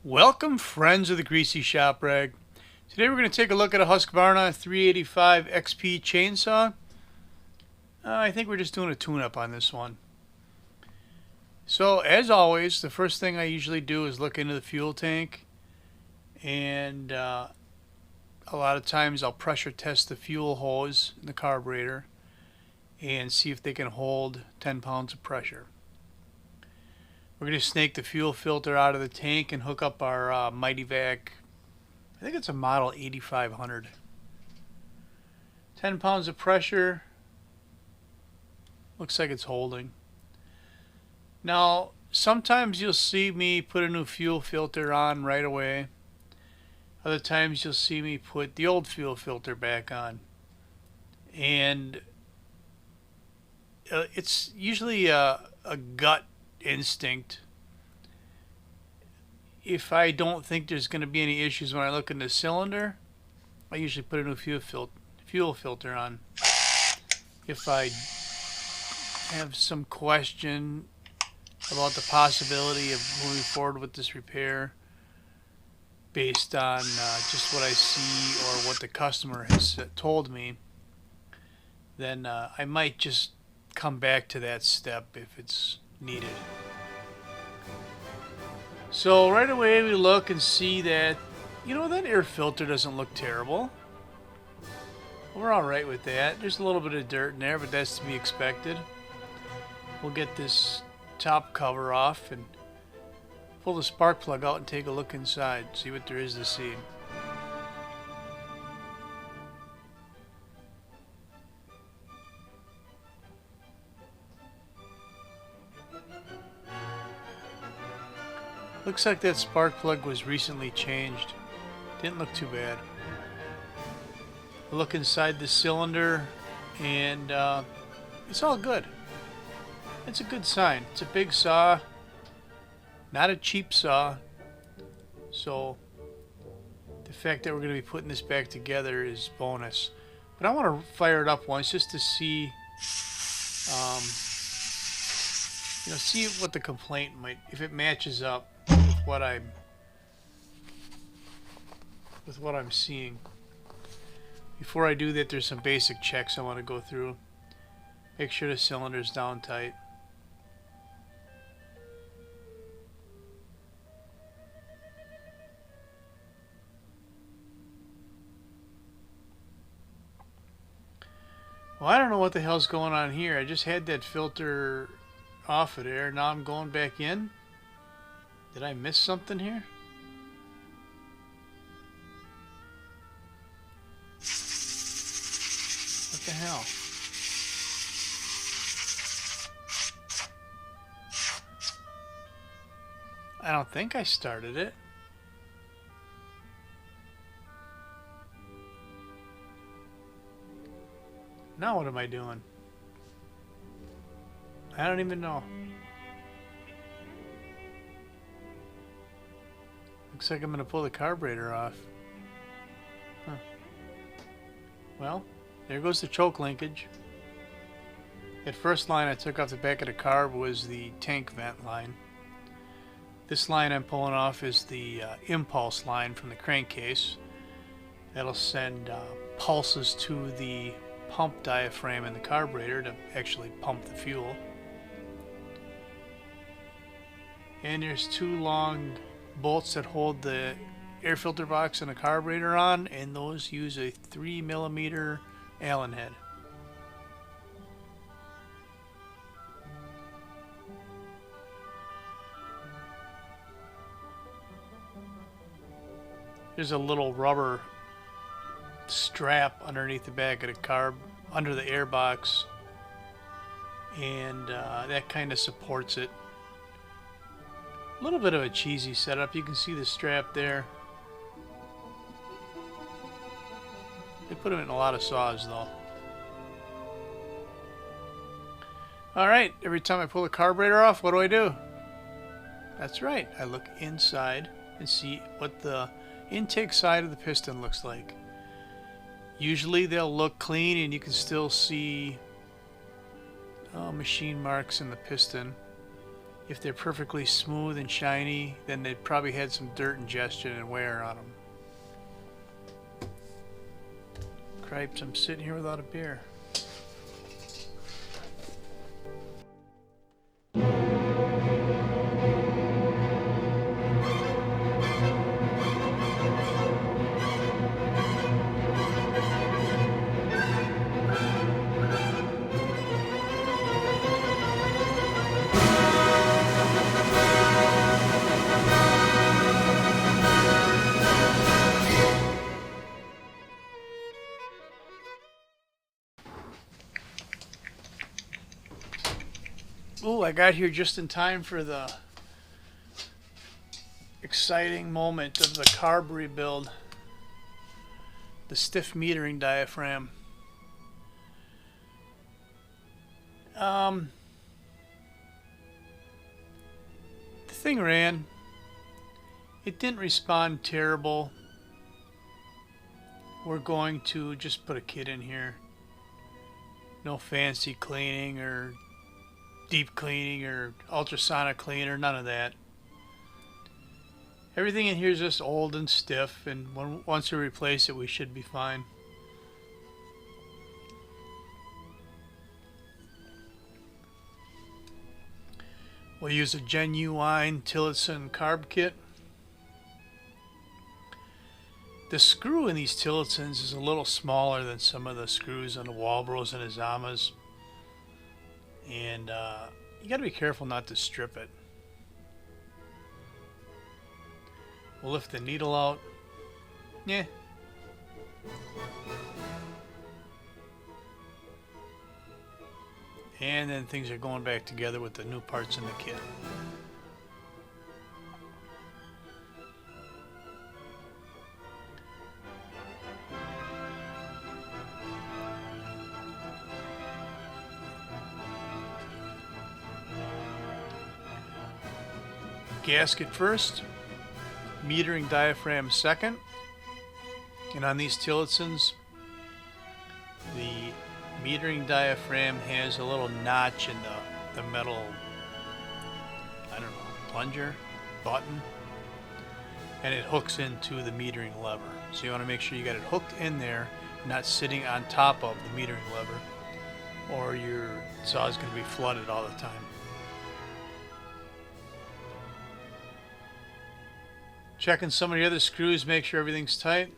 Welcome, friends of the Greasy Shop Rag. Today we're going to take a look at a Husqvarna 385XP chainsaw. I think we're just doing a tune-up on this one. So, as always, the first thing I usually do is look into the fuel tank. And a lot of times I'll pressure test the fuel hose in the carburetor and see if they can hold 10 pounds of pressure. We're going to snake the fuel filter out of the tank and hook up our Mighty Vac. I think it's a model 8500. 10 pounds of pressure. Looks like it's holding. Now, sometimes you'll see me put a new fuel filter on right away. Other times you'll see me put the old fuel filter back on. And it's usually a gut instinct. If I don't think there's going to be any issues when I look in the cylinder, I usually put a new fuel filter on. If I have some question about the possibility of moving forward with this repair based on just what I see or what the customer has told me, then I might just come back to that step if it's needed. So right away we look and see that, that air filter doesn't look terrible. We're alright with that. There's a little bit of dirt in there, but that's to be expected. We'll get this top cover off and pull the spark plug out and take a look inside, see what there is to see. Looks like that spark plug was recently changed. Didn't look too bad. Look inside the cylinder and it's all good. It's a good sign. It's a big saw, not a cheap saw. So the fact that we're going to be putting this back together is bonus. But I want to fire it up once just to see see what the complaint might, if it matches up with what I'm seeing. Before I do that, there's some basic checks I want to go through. Make sure the cylinder's down tight. Well, I don't know what the hell's going on here. I just had that filter off of there. Now I'm going back in. Did I miss something here? What the hell? I don't think I started it. Now what am I doing? I don't even know. Looks like I'm going to pull the carburetor off. Huh. Well, there goes the choke linkage. That first line I took off the back of the carb was the tank vent line. This line I'm pulling off is the impulse line from the crankcase. That'll send pulses to the pump diaphragm in the carburetor to actually pump the fuel. And there's two long bolts that hold the air filter box and the carburetor on, and those use a 3mm Allen head. There's a little rubber strap underneath the back of the carb, under the air box, and that kind of supports it. A little bit of a cheesy setup. You can see the strap there. They put them in a lot of saws though. Alright, every time I pull the carburetor off, what do? That's right, I look inside and see what the intake side of the piston looks like. Usually they'll look clean and you can still see machine marks in the piston. If they're perfectly smooth and shiny, then they probably had some dirt ingestion and wear on them. Cripes, I'm sitting here without a beer. Ooh, I got here just in time for the exciting moment of the carb rebuild. The stiff metering diaphragm. The thing ran. It didn't respond terrible. We're going to just put a kit in here. No fancy cleaning or deep cleaning or ultrasonic cleaner, none of that. Everything in here is just old and stiff, and once we replace it, we should be fine. We'll use a genuine Tillotson carb kit. The screw in these Tillotsons is a little smaller than some of the screws on the Walbros and Azamas. And you got to be careful not to strip it. We'll lift the needle out. Yeah. And then things are going back together with the new parts in the kit. Gasket first, metering diaphragm second, and on these Tillotsons, the metering diaphragm has a little notch in the metal, I don't know, plunger, button, and it hooks into the metering lever. So you want to make sure you got it hooked in there, not sitting on top of the metering lever, or your saw is going to be flooded all the time. Checking some of the other screws, make sure everything's tight.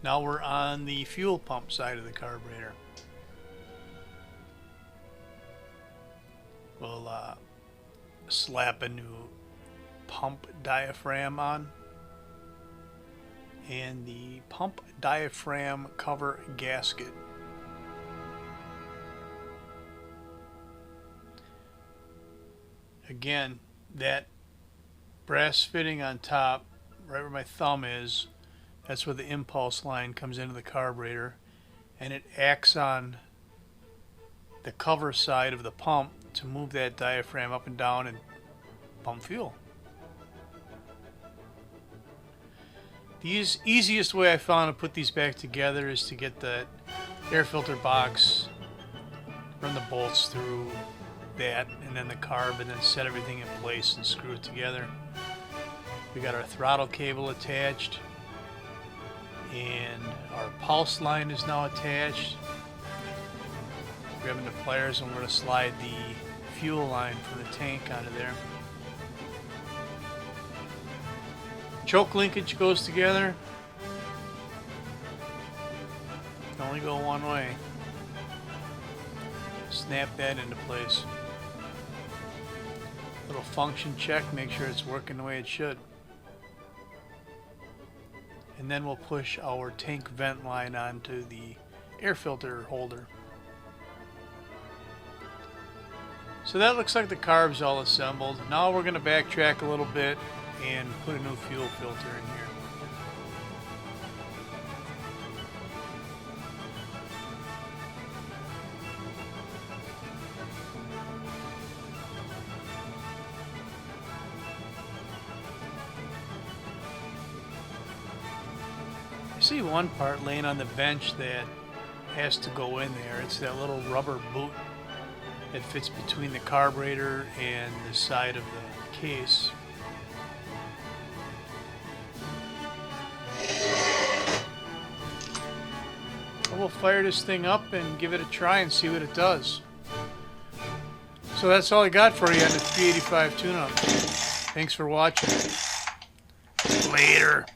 Now we're on the fuel pump side of the carburetor. We'll slap a new pump diaphragm on, and the pump diaphragm cover gasket. Again, that brass fitting on top, right where my thumb is, that's where the impulse line comes into the carburetor, and it acts on the cover side of the pump to move that diaphragm up and down and pump fuel. The easiest way I found to put these back together is to get the air filter box, run the bolts through that, and then the carb, and then set everything in place and screw it together. We got our throttle cable attached, and our pulse line is now attached. Grabbing the pliers, and we're going to slide the fuel line from the tank onto there. Choke linkage goes together. Can only go one way. Snap that into place. Little function check, make sure it's working the way it should. And then we'll push our tank vent line onto the air filter holder. So that looks like the carb's all assembled. Now we're going to backtrack a little bit and put a new fuel filter in here. I see one part laying on the bench that has to go in there. It's that little rubber boot that fits between the carburetor and the side of the case. We'll fire this thing up and give it a try and see what it does. So that's all I got for you on the 385 tune-up. Thanks for watching. Later.